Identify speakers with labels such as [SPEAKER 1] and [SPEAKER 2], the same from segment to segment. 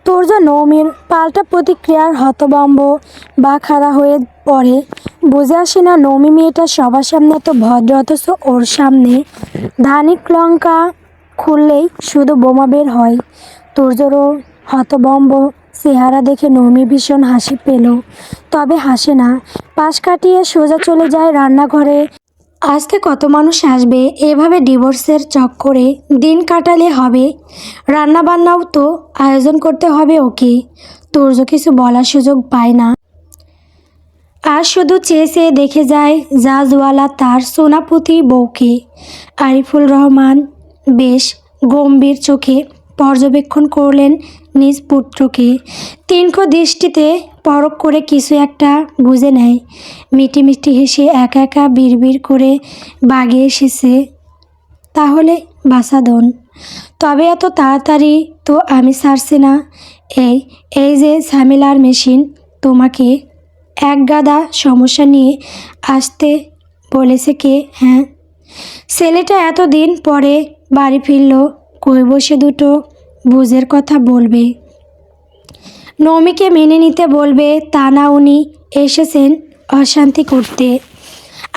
[SPEAKER 1] তুর্য নৌমির পাল্টা প্রতিক্রিয়ার হতভম্ব বা খাড়া হয়ে পড়ে। বুঝে আসে না নৌমি মেয়েটা সবার সামনে তো ভদ্র, অথচ ওর সামনে ধানিক লঙ্কা খুললেই শুধু বোমা বের হয়। তুর্যরও হতভম্ব চেহারা দেখে নৌমি ভীষণ হাসি পেল, তবে হাসে না, পাশ কাটিয়ে সোজা চলে যায় রান্নাঘরে। আজকে কত মানুষ আসবে, এভাবে ডিভোর্সের চক্করে দিন কাটালে হবে? রান্নাবান্নাও তো আয়োজন করতে হবে ওকে। তুর্য কিছু বলার সুযোগ পায় না, আর শুধু চেয়ে চেয়ে দেখে যায় জাজওয়ালা তার সোনাপুতি বউকে। আরিফুল রহমান বেশ গম্ভীর চোখে পর্যবেক্ষণ করলেন নিজ পুত্রকে। তীক্ষ্ণ দৃষ্টিতে পরখ করে কিছু একটা বুঝে নেয়। মিটি মিটি হেসে একা একা বিড়বিড় করে বাগে এসেছে, তাহলে বাসাদন। তবে এত তাড়াতাড়ি তো আমি ছাড়ছি না। এই এই যে ঝামেলার মেশিন, তোমাকে এক গাদা সমস্যা নিয়ে আসতে বলেছে কে? হ্যাঁ, ছেলেটা এতদিন পরে বাড়ি ফিরল, কই বসে দুটো বুঝের কথা বলবে, নৌমিকে মেনে নিতে বলবে, তা না উনি এসেছেন অশান্তি করতে।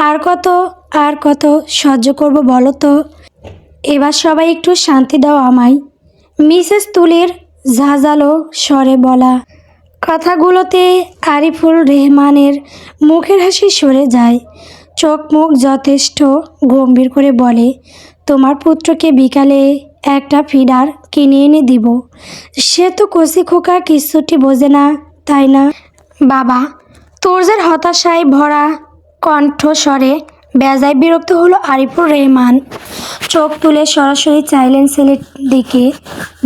[SPEAKER 1] আর কত সহ্য করব বলো তো? এবার সবাই একটু শান্তি দাও আমায়। মিসেস তুলির ঝাঁঝালো স্বরে বলা কথাগুলোতে আরিফুল রহমানের মুখের হাসি সরে যায়। চোখ মুখ যথেষ্ট গম্ভীর করে বলে, তোমার পুত্রকে বিকালে একটা ফিডার কিনে এনে দিব। সে তো কচি খোকা, কিচ্ছুটি বোঝে না, তাই না বাবা? তুর্যের হতাশায় ভরা কণ্ঠস্বরে বেজায় বিরক্ত হলো আরিফুর রহমান। চোখ তুলে সরাসরি চাইলেন ছেলের দিকে।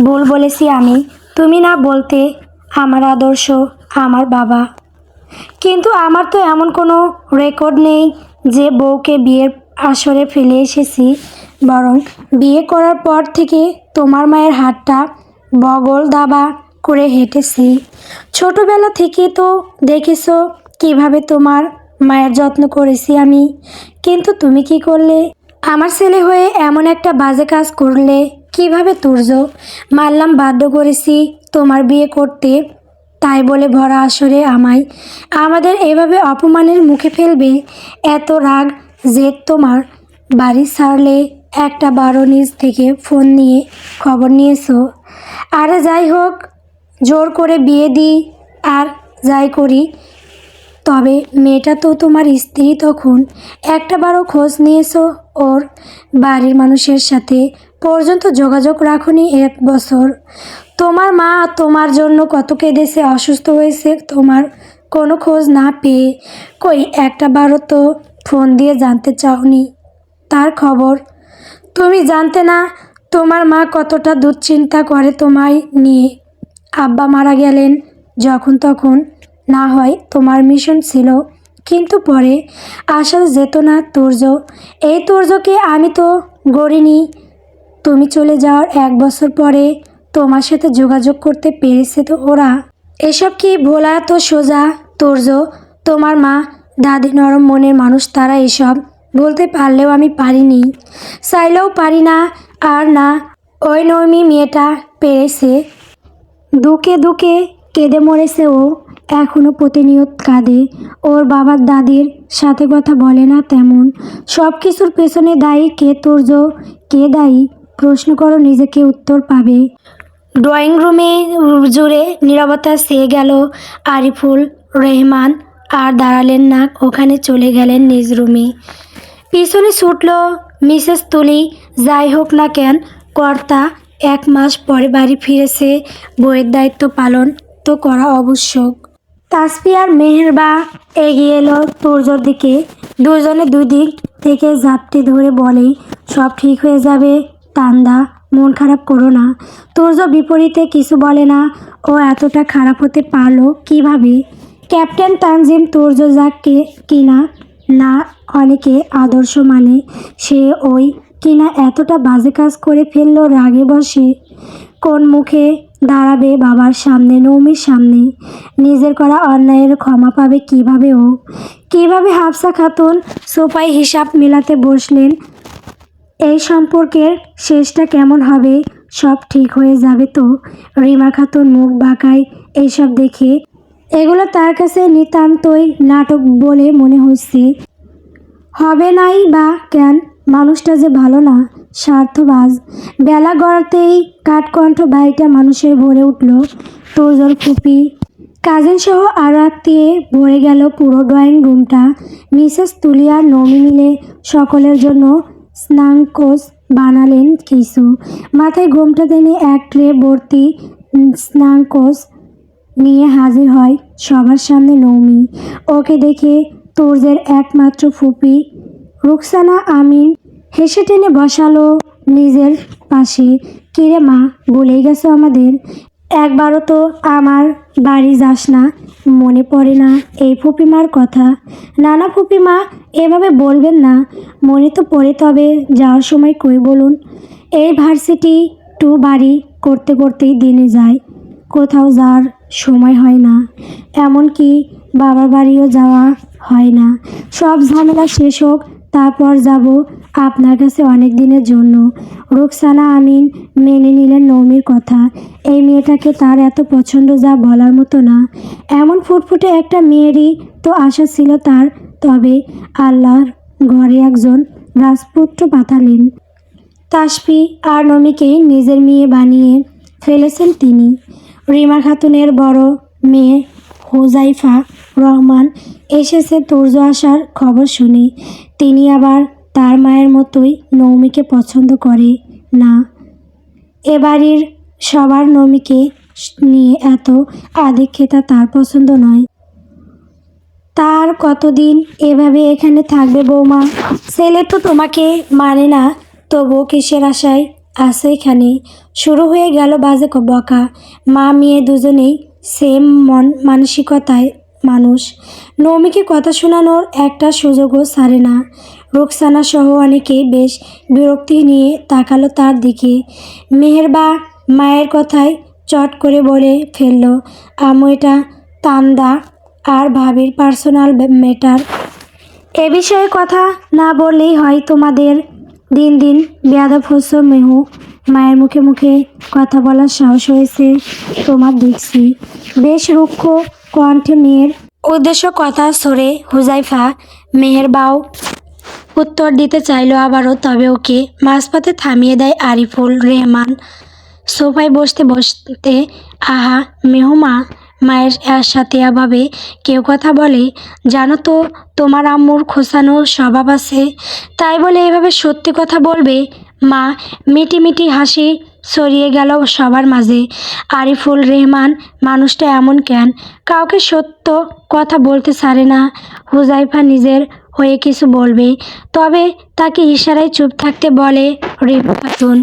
[SPEAKER 1] ভুল বলেছি আমি, তুমি না বলতে আমার আদর্শ আমার বাবা। কিন্তু আমার তো এমন কোনো রেকর্ড নেই যে বউকে বিয়ের আসরে ফেলে এসেছি, বরং বিয়ে করার পর থেকে তোমার মায়ের হাতটা বগল দাবা করে হেঁটেছি। ছোটবেলা থেকে তো দেখেছো কিভাবে তোমার মায়ের যত্ন করেছি আমি। কিন্তু তুমি কি করলে? আমার ছেলে হয়ে এমন একটা বাজে কাজ করলে কিভাবে তুর্য? মানলাম বাধ্য করেছি তোমার বিয়ে করতে, তাই বলে ভরা আসরে আমাদের এভাবে অপমানের মুখে ফেলবে? এত রাগ যে তোমার বাড়ি ছাড়লে একটা বারো নিজ থেকে ফোন নিয়ে খবর নিয়েছো? আরে যাই হোক, জোর করে বিয়ে দিই আর যাই করি, তবে মেয়েটা তো তোমার স্ত্রী, তখন একটাবারও খোঁজ নিয়েছো ওর বাড়ির মানুষের সাথে? পর্যন্ত যোগাযোগ রাখুনি 1 বছর। তোমার মা তোমার জন্য কত কেঁদেছে, অসুস্থ হয়েছে তোমার কোনো খোঁজ না পেয়ে। কই একটাবারও তো ফোন দিয়ে জানতে চাওনি তার খবর? তুমি জানতে না তোমার মা কতটা দুশ্চিন্তা করে তোমায় নিয়ে? আব্বা মারা গেলেন যখন তখন না হয় তোমার মিশন ছিল, কিন্তু পরে আসা যেত না তুর্য। এই তুর্যকে আমি তো গড়িনি। তুমি চলে যাওয়ার 1 বছর পরে তোমার সাথে যোগাযোগ করতে পেরেছে তো ওরা। এসব কি ভোলা তো সোজা তুর্য? তোমার মা দাদি নরম মনের মানুষ, তারা এসব বলতে পারলেও আমি পারিনি, চাইলেও পারি না। আর না, ওই নৈমি মেয়েটা পেরেছে। দুকে দুকে কেঁদে মরেছে ও, এখনও প্রতিনিয়ত কাঁদে। ওর বাবার দাদির সাথে কথা বলে না তেমন। সব কিছুর পেছনে দায়ী কে তুর্য? কে দায়ী? প্রশ্ন করো নিজেকে, উত্তর পাবে। ড্রয়িং রুমে জুড়ে নীরবতা ছেয়ে গেল। আরিফুল রহমান আর দাঁড়ালেন না, ওখানে চলে গেলেন নিজ রুমে। পিছনে ছুটল মিসেস তুলি। যাই হোক না কেন, কর্তা 1 মাস পরে বাড়ি ফিরেছে, বইয়ের দায়িত্ব পালন তো করা আবশ্যক। তাসফি আর মেহেরবা এগিয়ে এলো তুর্যর দিকে। দুজনে দুই দিক থেকে ঝাপটে ধরে বলে, সব ঠিক হয়ে যাবে তান্দা, মন খারাপ করো না। তুর্য বিপরীতে কিছু বলে না। ও এতটা খারাপ হতে পারলো কিভাবে? ক্যাপ্টেন তানজিম তুর্য যাকে কিনা না অনেকে আদর্শ মানে, সে ওই কিনা এতটা বাজে কাজ করে ফেললো রাগে বসে। কোন মুখে দাঁড়াবে বাবার সামনে, নৌমির সামনে? নিজের করা অন্যায়ের ক্ষমা পাবে কিভাবে ও? কিভাবে হাফসা খাতুন সোফায় হিসাব মেলাতে বসলেন? এই সম্পর্কের শেষটা কেমন হবে? সব ঠিক হয়ে যাবে তো? রিমা খাতুন মুখ বাঁকায় এইসব দেখে। এগুলো তার কাছে নিতান্তই নাটক বলে মনে হচ্ছে। হবে নাই বা কেন? মানুষটা যে ভালো না, স্বার্থবাজ। বেলা গড়াতেই কাঠকণ্ঠ বাড়িটা মানুষের ভরে উঠল। তোজোর ফুপি, কাজিন সহ আরও আত্মীয়ে ভরে গেল পুরো ড্রয়িং রুমটা। মিসেস তুলিয়া আর নমি মিলে সকলের জন্য স্নাকস বানালেন কিছু। মাথায় ঘোমটা টেনে এক ট্রে ভর্তি স্নাকস নিয়ে হাজির হয় সবার সামনে নৌমি। ওকে দেখে তোরজের একমাত্র ফুপি রুকসানা আমিন হেসে টেনে বসালো নিজের পাশে। কিরে মা, ভুলেই গেছো আমাদের? একবারও তো আমার বাড়ি যাস না, মনে পড়ে না এই ফুপিমার কথা? না না ফুপিমা, এভাবে বলবেন না, মনে তো পড়ে, তবে যাওয়ার সময় কই বলুন? এই ভার্সিটি টু বাড়ি করতে করতেই দিনে যায়, কোথাও যাওয়ার সময় হয় না, এমনকি বাবার বাড়িও যাওয়া হয় না। সব ঝামেলা শেষ হোক, তারপর যাব আপনার কাছে অনেক দিনের জন্য। রুকসানা আমিন মেনে নিলেন নৌমির কথা। এই মেয়েটাকে তার এত পছন্দ যা বলার মতো না। এমন ফুটফুটে একটা মেয়েরই তো আশা ছিল তার। তবে আল্লাহর ঘরে একজন রাজপুত্র পাঠালেন। তাসফি আর নমিকেই নিজের মেয়ে বানিয়ে ফেলেছেন তিনি। রিমা খাতুনের বড় মেয়ে হুজাইফা রহমান এসেছে তোরজো আসার খবর শুনে। তিনি আবার তার মায়ের মতোই নৌমিকে পছন্দ করে না। এ বাড়ির সবার নমিকে নিয়ে এত আধিক্যতা তার পছন্দ নয়। তার কতদিন এভাবে এখানে থাকবে বৌমা? ছেলে তো তোমাকে মানে না, তবুও কিসের আশায় আছে এখানে? শুরু হয়ে গেল বাজে বকা। মা মেয়ে দুজনেই সেম মন মানসিকতায় মানুষ। নৌমিকে কথা শোনানোর একটা সুযোগও ছাড়ে না। রুকসানা সহ অনেকেই বেশ বিরক্তি নিয়ে তাকালো তার দিকে। মেহেরবা মায়ের কথায় চট করে বলে ফেলল, আম্মু এটা তান্দা আর ভাবির পার্সোনাল ম্যাটার, এ বিষয়ে কথা না বললেই হয়। তোমাদের দিন দিন বেয়াদব হচ্ছ মেহু। মায়ের মুখে মুখে কথা বলার সাহস হয়েছে তোমার দেখছি। বেশ রুক্ষ কণ্ঠে মেয়ের উদ্দেশ্য কথা সরে হুজাইফা মেহেরবাও উত্তর দিতে চাইলো আবারও, তবে ওকে মাঝপথে থামিয়ে দেয় আরিফুল রেহমান। সোফায় বসতে বসতে, আহা মেহুমা, মায়ের সাথে এভাবে কেউ কথা বলে? জানো তো তোমার আম্মুর খোঁচানো স্বভাব আছে, তাই বলে এভাবে সত্যি কথা বলবে? মা মিটি মিটি হাসি ছড়িয়ে গেল সবার মাঝে। আরিফুল রেহমান মানুষটা এমন কেন? কাউকে সত্য কথা বলতে ছাড়ে না। হুজাইফা নিজের হয়ে কিছু বলবে, তবে তাকে ইশারায় চুপ থাকতে বলে রিমা খাতুন।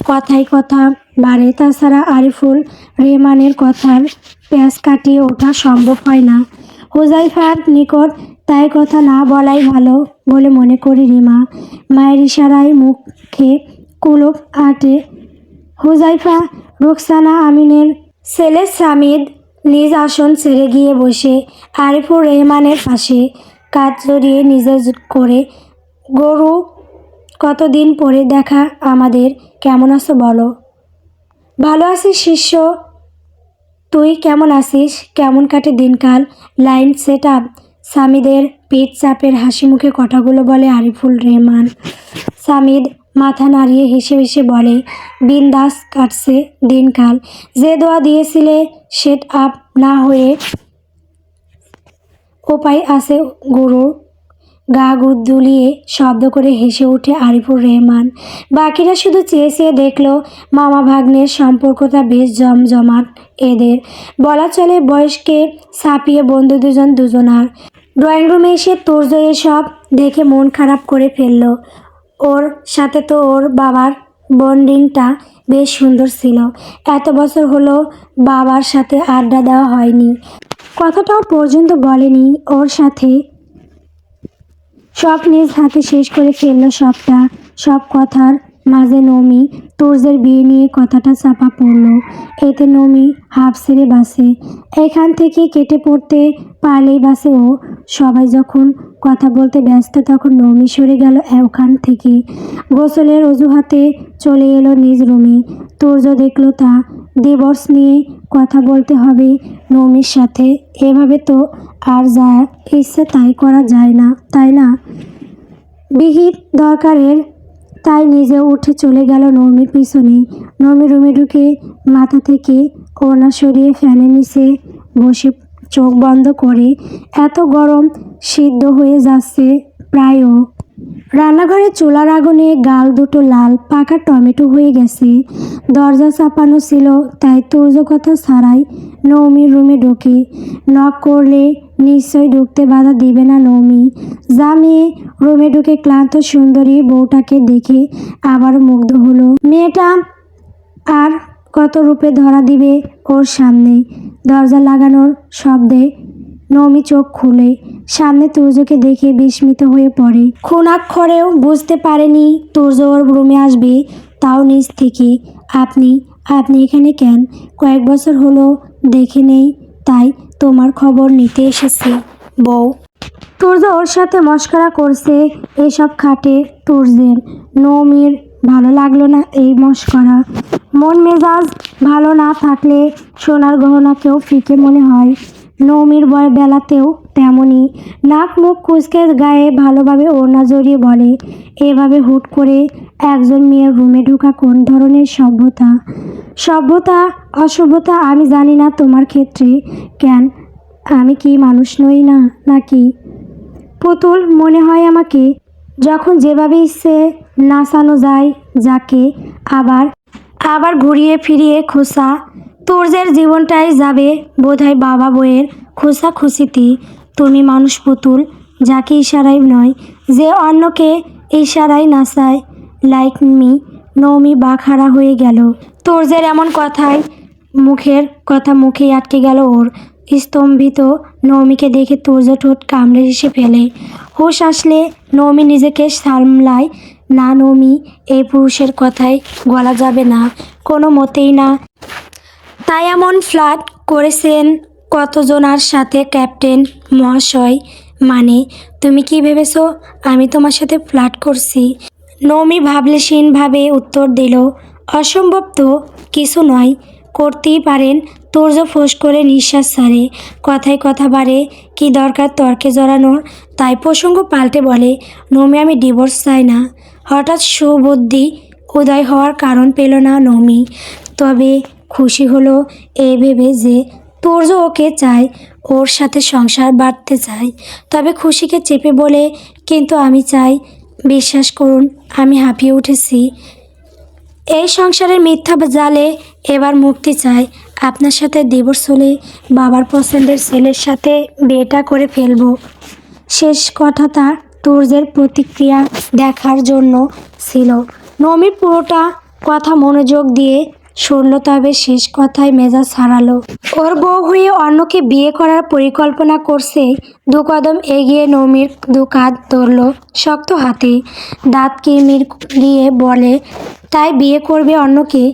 [SPEAKER 1] কথায় কথা বাড়ে। তাছাড়া আরিফুল রেহমানের কথার প্যাঁচ কাটিয়ে ওঠা সম্ভব হয় না হুজাইফার নিকট, তাই কথা না বলাই ভালো বলে মনে করি রিমা। মায়ের ইশারায় মুখে কুলুপ আটে হুজাইফা রুকসানা আমিনের ছেলে সামিদ নিজ আসন ছেড়ে গিয়ে বসে আরিফুর রেহমানের পাশে, কাজ জড়িয়ে নিজের করে। গরু, কতদিন পরে দেখা আমাদের, কেমন আছো বলো? ভালো আছিস শিষ্য, তুই কেমন আছিস? কেমন কাটে দিনকাল? Line set up? সামিদের পিঠ চাপের হাসি মুখে কথাগুলো বলে আরিফুল রেহমান। সামিদ মাথা নাড়িয়ে হেসে হেসে বলে, বিন্দাস কাটছে দিনকাল। যে দোয়া দিয়েছিলে সেট আপ না হয়ে উপায় আছে গুরুর? গা দুলিয়ে শব্দ করে হেসে ওঠে আরিফুর রেহমান। বাকিরা শুধু চেয়ে চেয়ে দেখল। মামা ভাগ্নের সম্পর্কটা বেশ জমজমাট এদের, বলা চলে বয়সকে ছাপিয়ে বন্ধু দুজন দুজনার। ড্রয়িং রুমে এসে তোরজো এসব দেখে মন খারাপ করে ফেলল। ওর সাথে তো ওর বাবার বন্ডিংটা বেশ সুন্দর ছিল। এত বছর হলো বাবার সাথে আড্ডা দেওয়া হয়নি, কথাটাও পর্যন্ত বলেনি ওর সাথে। সব নিজ হাতে শেষ করে ফেললো সবটা, সব কথার মাঝে নমি তুর্যের বিয়ে নিয়ে কথাটা চাপা পড়ল। এতে নমি হাঁফ ছেড়ে বাসে। এখান থেকে কেটে পড়তে পারলেই বাসে ও। সবাই যখন কথা বলতে ব্যস্ত তখন নমি সরে গেল ওখান থেকে। গোসলের অজুহাতে চলে এলো নিজ রুমে। তুর্য দেখলো তা। ডিভোর্স নিয়ে কথা বলতে হবে নমির সাথে। এভাবে তো আর যা ইচ্ছে তাই করা যায় না, তাই না? বিহিত দরকারের। তাই নিজে উঠে চলে গেল নমির পিছনে। নমি রুমে ঢুকে মাথা থেকে ওড়না সরিয়ে ফ্যানের নিচে বসে চোখ বন্ধ করে। এত গরম, সিদ্ধ হয়ে যাচ্ছে প্রায়ও। রান্নাঘরে চুলার আগুনে গাল দুটো লাল পাকা টমেটো হয়ে গেছে। দরজা চাপানো ছিল, তাই তুর্য কথা ছাড়াই নৌমির রুমে ঢোকে। নক করলে নিশ্চয়ই ঢুকতে বাধা দিবে না নৌমি। যা মেয়ে রুমে ঢুকে ক্লান্ত সুন্দরী বউটাকে দেখে আবার মুগ্ধ হলো। মেয়েটা আর কত রূপে ধরা দিবে ওর সামনে। দরজা লাগানোর শব্দে নমি চোখ খুলে সামনে তুর্যকে দেখে বিস্মিত হয়ে পড়ে। খুনাক্ষরেও বুঝতে পারেনি তুর্য ওর রুমে আসবে, তাও নিজ থেকে। আপনি আপনি এখানে কেন? কয়েক বছর হলো দেখে নেই, তাই তোমার খবর নিতে এসেছি বউ। তুর্য ওর সাথে মশকরা করছে। এসব খাটে তুর্যের। নৌমির ভালো লাগলো না এই মশকরা। মন মেজাজ ভালো না থাকলে সোনার গহনাকেও ফিকে মনে হয়। নৌমির বেলাতেও তেমনই। নাক মুখ কুঁচকে গায়ে ভালোভাবে ওড়না জড়িয়ে বলে, এভাবে হুট করে একজন মেয়ের রুমে ঢোকা কোন ধরনের সভ্যতা? সভ্যতা অসভ্যতা আমি জানি না তোমার ক্ষেত্রে। কেন, আমি কি মানুষ নই না নাকি? পুতুল মনে হয় আমাকে? যখন যেভাবে ইচ্ছে নাচানো যায় যাকে, আবার আবার ঘুরিয়ে ফিরিয়ে খোসা। তুর্যের জীবনটাই যাবে বোধহয় বাবা বউয়ের খোসাখুসিতে। তুমি মানুষ পুতুল, যাকে ইশারায় নয়, যে অন্যকে ইশারায় নাচায়। Like me. নৌমি বাখারা হয়ে গেল। তুর্যের এমন কথায় মুখের কথা মুখেই আটকে গেল ওর। স্তম্ভিত নৌমিকে দেখে তুর্য ঠোঁট কামড়ে হেসে ফেলে। হুঁশ আসলে নৌমি নিজেকে সামলায় না। নৌমি, এই পুরুষের কথায় গলা যাবে না, কোনো মতেই না। তাই এমন ফ্লার্ট করেছেন কতজনার সাথে ক্যাপ্টেন মহাশয়। মানে, তুমি কি ভেবেছো আমি তোমার সাথে ফ্লার্ট করছি? নৌমি ভাবলেশীনভাবে উত্তর দিল, অসম্ভব তো কিছু নয়, করতেই পারেন। তুর্য ফোঁস করে নিঃশ্বাস ছাড়ে। কথায় কথা বাড়ে, কি দরকার তর্কে জড়ানোর? তাই প্রসঙ্গ পাল্টে বলে, নৌমি, আমি ডিভোর্স চাই না। হঠাৎ সুবুদ্ধি উদয় হওয়ার কারণ পেল না নৌমি। তবে খুশি হলো এই ভেবে যে তুর্য ওকে চায়, ওর সাথে সংসার বাঁধতে চায়। তবে খুশিকে চেপে বলে, কিন্তু আমি চাই। বিশ্বাস করুন, আমি হাঁপিয়ে উঠেছি এই সংসারের মিথ্যা জালে। এবার মুক্তি চাই। আপনার সাথে ডিভোর্স হলে বাবার পছন্দের ছেলের সাথে বিয়েটা করে ফেলবো। শেষ কথাটা তুর্যের প্রতিক্রিয়া দেখার জন্য ছিল। নমি পুরোটা কথা মনোযোগ দিয়ে শুনল, তবে শেষ কথায় মেজাজ হারালো। ওর বউ হয়ে অন্যকে বিয়ে করার পরিকল্পনা করছে। দু কদম এগিয়ে নমির দু কাঁধ ধরল শক্ত হাতে। দাঁত কিরমির দিয়ে বলে, তাই বিয়ে করবে অন্যকে?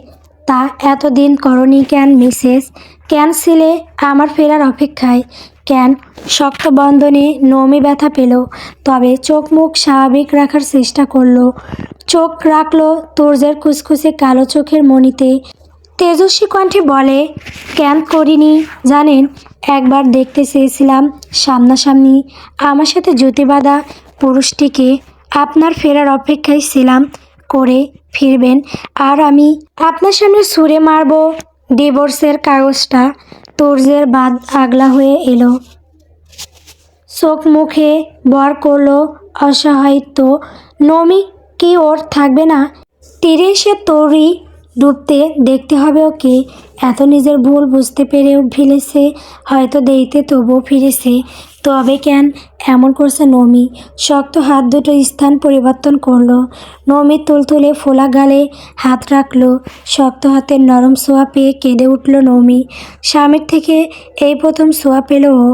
[SPEAKER 1] তা এতদিন করনি কেন মিসেস? কেন ছিলে আমার ফেরার অপেক্ষায়? কেন? শক্ত বন্ধনে নমি ব্যথা পেল, তবে চোখ মুখ স্বাভাবিক রাখার চেষ্টা করলো। চোখ রাখলো তুর্যের কুচকুচে কালো চোখের মণিতে। তেজস্বী কণ্ঠে বলে, কেন করিনি জানেন? একবার দেখতে চেয়েছিলাম সামনাসামনি আমার সাথে জুতি বাঁধা পুরুষটিকে। আপনার ফেরার অপেক্ষায় ছিলাম করে ফিরবেন, আর আমি আপনার সামনে ছুঁড়ে মারব ডিভোর্সের কাগজটা। তুর্যের বাদ আগলা হয়ে এলো। চোখ মুখে বর করলো অসহায়িত্ব। নমি কি ওর থাকবে না? তীরে এসে তরি ডুবতে দেখতে হবে ওকে। এত নিজের ভুল বুঝতে পেরেও ফেলেছে হয়তো দেরিতে, তবুও ফিরেছে। তবে কেন এমন করছে নমি? শক্ত হাত দুটো স্থান পরিবর্তন করলো। নমির তুলতুলে ফোলা গালে হাত রাখলো। শক্ত হাতের নরম ছোঁয়া পেয়ে কেঁদে উঠল নমি। স্বামীর থেকে এই প্রথম ছোঁয়া পেল ও।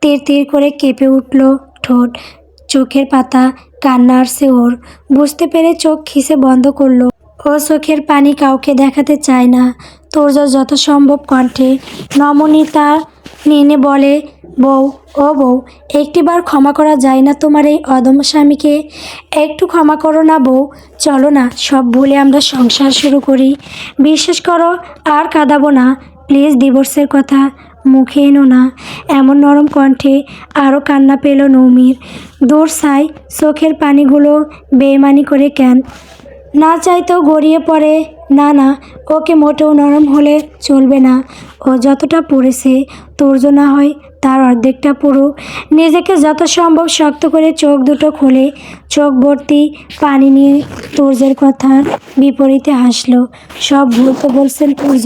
[SPEAKER 1] তীর তীর করে কেঁপে উঠল ঠোঁট, চোখের পাতা কান্না আসছে ওর। বুঝতে পেরে চোখ খিসে বন্ধ করলো। ও চোখের পানি কাউকে দেখাতে চায় না। তোর্য যত সম্ভব কণ্ঠে নমনীয়তা নিয়ে বলে, বউ, ও বউ, একটিবার ক্ষমা করা যায় না তোমার এই অদম্য স্বামীকে? একটু ক্ষমা করো না বউ, চলো না সব ভুলে আমরা সংসার শুরু করি। বিশ্বাস করো, আর কাঁদাবো না। প্লিজ ডিভোর্সের কথা মুখে এনো না। এমন নরম কণ্ঠে আরও কান্না পেল নৌমির। দূর ছাই, চোখের পানিগুলো বেইমানি করে কেন না চাইতেও গড়িয়ে পড়ে। না না, ওকে মোটেও নরম হলে চলবে না। ও যতটা পড়েছে, তোর্য না হয় তার অর্ধেকটা পুরো। নিজেকে যত সম্ভব শক্ত করে চোখ দুটো খুলে চোখ ভর্তি পানি নিয়ে তোর্যের কথার বিপরীতে হাসলো। সব ভুল তো বলছেন তোর্য।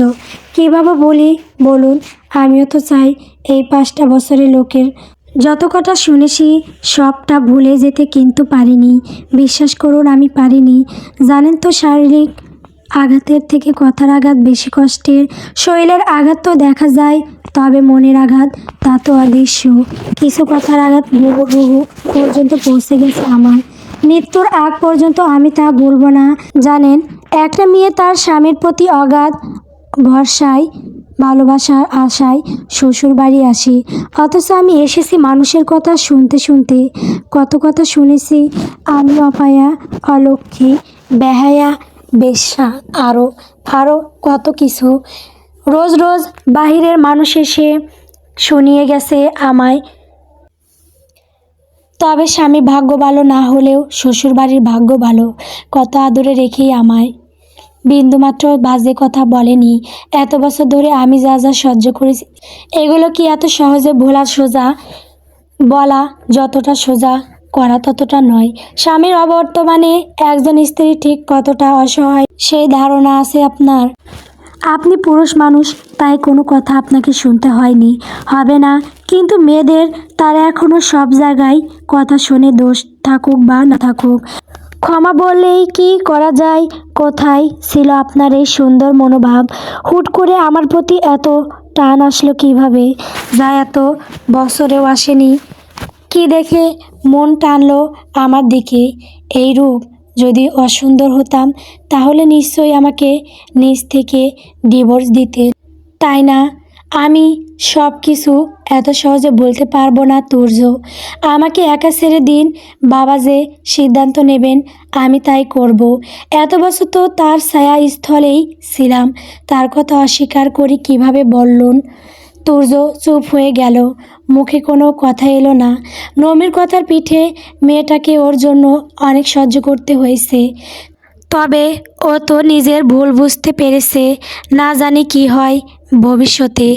[SPEAKER 1] কীভাবে বলি বলুন? আমিও তো চাই এই 5টা বছরের লোকের যত কথা শুনেছি সবটা ভুলে যেতে, কিন্তু পারিনি। বিশ্বাস করুন, আমি পারিনি। জানেন তো, শারীরিক আঘাতের থেকে কথার আঘাত বেশি কষ্টের। শরীরের আঘাত তো দেখা যায়, তবে মনের আঘাত তা তো অদৃশ্য। কিছু কথার আঘাত বহু বহু পর্যন্ত পৌঁছে গেছে আমার। মৃত্যুর আগ পর্যন্ত আমি তা ভুলবো না। জানেন, একটা মেয়ে তার স্বামীর প্রতি অগাধ ভরসায়, ভালোবাসার আশায় শ্বশুর বাড়ি আসি, অথচ আমি এসেছি মানুষের কথা শুনতে শুনতে। কত কথা শুনেছি আমি, অপায়া, অলক্ষ্মী, বেহায়া, বেশ্যা, আরও আরও কত কিছু। রোজ রোজ বাহিরের মানুষ এসে শুনিয়ে গেছে আমায়। তবে স্বামী ভাগ্য ভালো না হলেও শ্বশুরবাড়ির ভাগ্য ভালো। কত আদরে রেখেই আমায় বিন্দুমাত্র বাজে কথা বলেনি। এত বছর ধরে আমি যা যা সহ্য করেছি, এগুলো কি এত সহজে ভোলা সোজা? বলা যতটা সোজা, করা ততটা নয়। স্বামীর অবর্তমানে একজন স্ত্রী ঠিক কতটা অসহায় সেই ধারণা আছে আপনার? আপনি পুরুষ মানুষ, তাই কোনো কথা আপনাকে শুনতে হয়নি, হবে না। কিন্তু মেয়েদের, তারা এখনও সব জায়গায় কথা শোনে, দোষ থাকুক বা না থাকুক। ক্ষমা বললেই কি করা যায়? কোথায় ছিল আপনার এই সুন্দর মনোভাব? হুট করে আমার প্রতি এত টান আসলো কিভাবে, যা এত বছরেও আসেনি? কি দেখে মন টানলো আমার দিকে? এই রূপ যদি অসুন্দর হতাম, তাহলে নিশ্চয়ই আমাকে নিজ থেকে ডিভোর্স দিতে, তাই না? আমি সব কিছু এত সহজে বলতে পারবো না তুর্য। আমাকে একা ছেড়ে দিন। বাবা যে সিদ্ধান্ত নেবেন আমি তাই করব। এত বছর তো তার ছায়াস্থলেই ছিলাম, তার কথা অস্বীকার করি কিভাবে বলুন? তুর্য চুপ হয়ে গেল, মুখে কোনো কথা এলো না। নমির কথার পিঠে মেয়েটাকে ওর জন্য অনেক সহ্য করতে হয়েছে, তবে ও তো নিজের ভুল বুঝতে পেরেছে। না জানি কি হয় ভবিষ্যতে।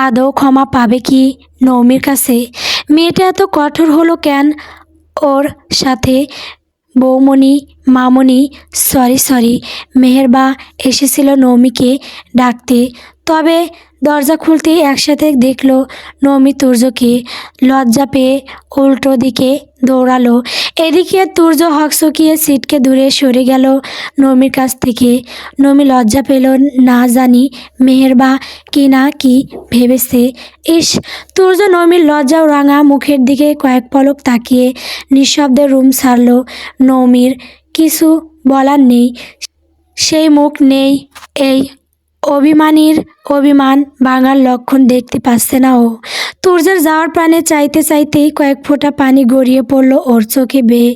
[SPEAKER 1] আদৌ ক্ষমা পাবে কি নৌমির কাছে? মেয়েটা এত কঠোর হলো কেন ওর সাথে? বৌমণি, মামনি, সরি সরি, মেহেরবা এসেছিল নৌমিকে ডাকতে, তবে দরজা খুলতেই একসাথে দেখলো নৌমি তুর্যকে। লজ্জা পেয়ে উল্টো দিকে দৌড়ালো। এদিকে তুর্য হকচকিয়ে ছিটকে দূরে সরে গেল নৌমির কাছ থেকে। নৌমি লজ্জা পেল, না জানি মেহেরবা কি না কি ভেবেছে। ইস! তুর্য নৌমির লজ্জা ও রাঙা মুখের দিকে কয়েক পলক তাকিয়ে নিঃশব্দে রুম ছাড়ল। নৌমির কিছু বলার নেই, সেই মুখ নেই, এই অভিমানীর অভিমান ভাঙার লক্ষণ দেখতে পাচ্ছে না ও। তুর্যের যাওয়ার প্রাণে চাইতে চাইতেই কয়েক ফোঁটা পানি গড়িয়ে পড়ল ওর চোখে বেয়ে।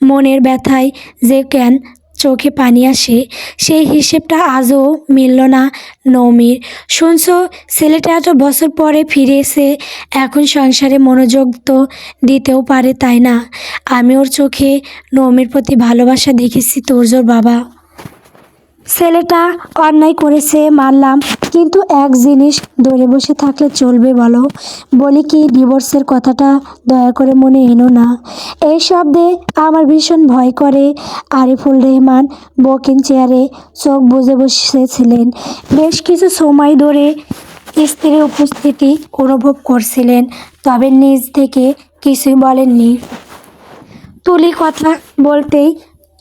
[SPEAKER 1] মনের ব্যথায় যে কেন চোখে পানি আসে, সেই হিসেবটা আজও মিলল না নৌমির। শুনছো, ছেলেটা এত বছর পরে ফিরে এসে এখন সংসারে মনোযোগ তো দিতেও পারে, তাই না? আমি ওর চোখে নৌমির প্রতি ভালোবাসা দেখেছি তুর্যর বাবা। ছেলেটা অন্যায় করেছে মানলাম, কিন্তু এক জিনিস ধরে বসে থাকলে চলবে বলো? বলি কি, ডিভোর্সের কথাটা দয়া করে মনে এনো না। এই শব্দে আমার ভীষণ ভয় করে। আরিফুল রহমান বকিং চেয়ারে চোখ বুজে বসেছিলেন। বেশ কিছু সময় ধরে স্ত্রীর উপস্থিতি অনুভব করছিলেন, তবে নিজ থেকে কিছুই বলেননি। তুলি কথা বলতেই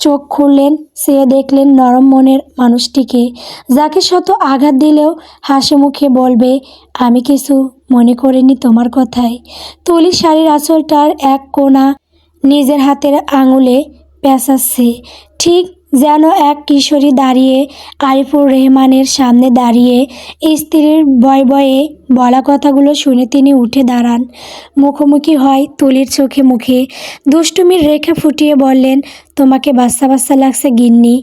[SPEAKER 1] চোখ খুললেন, চেয়ে দেখলেন নরম মনের মানুষটিকে, যাকে শত আঘাত দিলেও হাসি মুখে বলবে, আমি কিছু মনে করিনি তোমার কথায়। তুলি শাড়ির আঁচলটার এক কোণা নিজের হাতের আঙুলে পেঁচাচ্ছে, ঠিক যেন এক কিশোরী দাঁড়িয়ে আরিফুর রহমানের সামনে দাঁড়িয়ে স্ত্রীর ভয়ে ভয়ে বলা কথাগুলো শুনে তিনি উঠে দাঁড়ান। মুখোমুখি হয় তুলির চোখে মুখে। দুষ্টুমির রেখা ফুটিয়ে বললেন, তোমাকে বাচ্চা বাচ্চা লাগছে গিন্নি।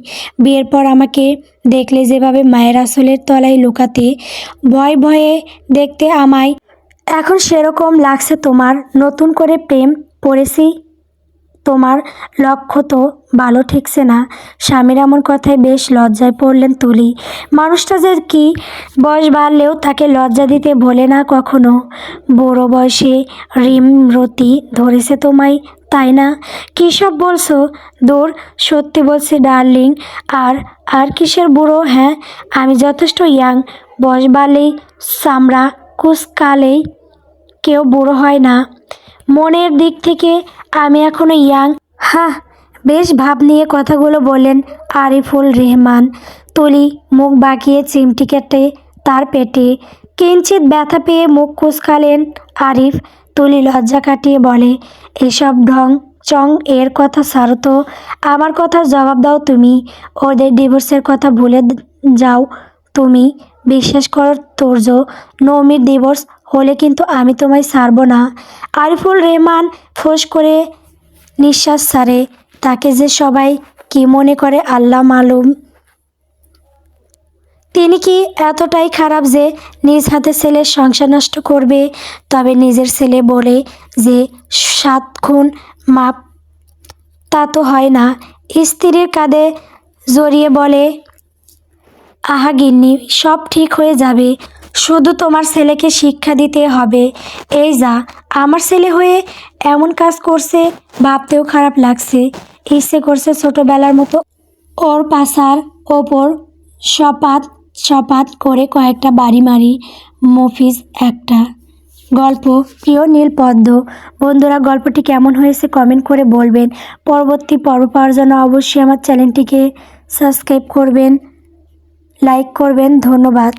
[SPEAKER 1] বিয়ের পর আমাকে দেখলে যেভাবে মায়ের আঁচলের তলায় লুকাতে ভয়ে ভয়ে দেখতে আমায়, এখন সেরকম লাগছে তোমার। নতুন করে প্রেম পড়েছি। তোমার লক্ষ্য তো ভালো ঠেকছে না। স্বামীর এমন কথায় বেশ লজ্জায় পড়লেন তুলি। মানুষটা যে কি, বয়স বাড়লেও তাকে লজ্জা দিতে ভোলে না কখনো। বুড়ো বয়সে রিমরতি ধরেছে তোমায়, তাই না? কী সব বলছো? দূর, সত্যি বলছি ডার্লিং। আর আর কিসের বুড়ো? হ্যাঁ, আমি যথেষ্ট ইয়াং। বয়স বাড়লেই চামড়া কুচকালেই কেউ বুড়ো হয় না। মনের দিক থেকে আমি এখনো ইয়াং। হ্যাঁ, বেশ ভাব নিয়ে কথাগুলো বললেন আরিফুল রহমান। তুলি মুখ বাঁকিয়ে চিমটি কেটে তার পেটে কিঞ্চিত ব্যথা পেয়ে মুখ কুঁচকালেন আরিফ। তুলি লজ্জা কাটিয়ে বলে, এসব ঢং চং এর কথা ছাড়ো তো, আমার কথার জবাব দাও তুমি। ওদের ডিভোর্সের কথা ভুলে যাও তুমি। বিশ্বাস করো তোর্য, নৌমির ডিভোর্স হলে কিন্তু আমি তোমায় ছাড়বো না। আরিফুল রহমান ফোঁস করে নিঃশ্বাস ছাড়ে। তাকে যে সবাই কি মনে করে আল্লাহ মালুম। তিনি কি এতটাই খারাপ যে নিজ হাতে ছেলের সংসার নষ্ট করবে? তবে নিজের ছেলে বলে যে 7 খুন মাপ, তা তো হয় না। স্ত্রীর কাঁধে জড়িয়ে বলে, আহা গিন্নি, সব ঠিক হয়ে যাবে। শুধু তোমার ছেলেকে শিক্ষা দিতে হবে। এই যা, আমার ছেলে হয়ে এমন কাজ করছে ভাবতেও খারাপ লাগছে। ইচ্ছে করছে ছোটোবেলার মতো ওর পাছার ওপর সপাত সপাত করে কয়েকটা বাড়ি মারি। মফিজ একটা গল্প। প্রিয় নীলপদ্ম বন্ধুরা, গল্পটি কেমন হয়েছে কমেন্ট করে বলবেন। পরবর্তী পর্ব পাওয়ার জন্য অবশ্যই আমার চ্যানেলটিকে সাবস্ক্রাইব করবেন, লাইক করবেন। ধন্যবাদ।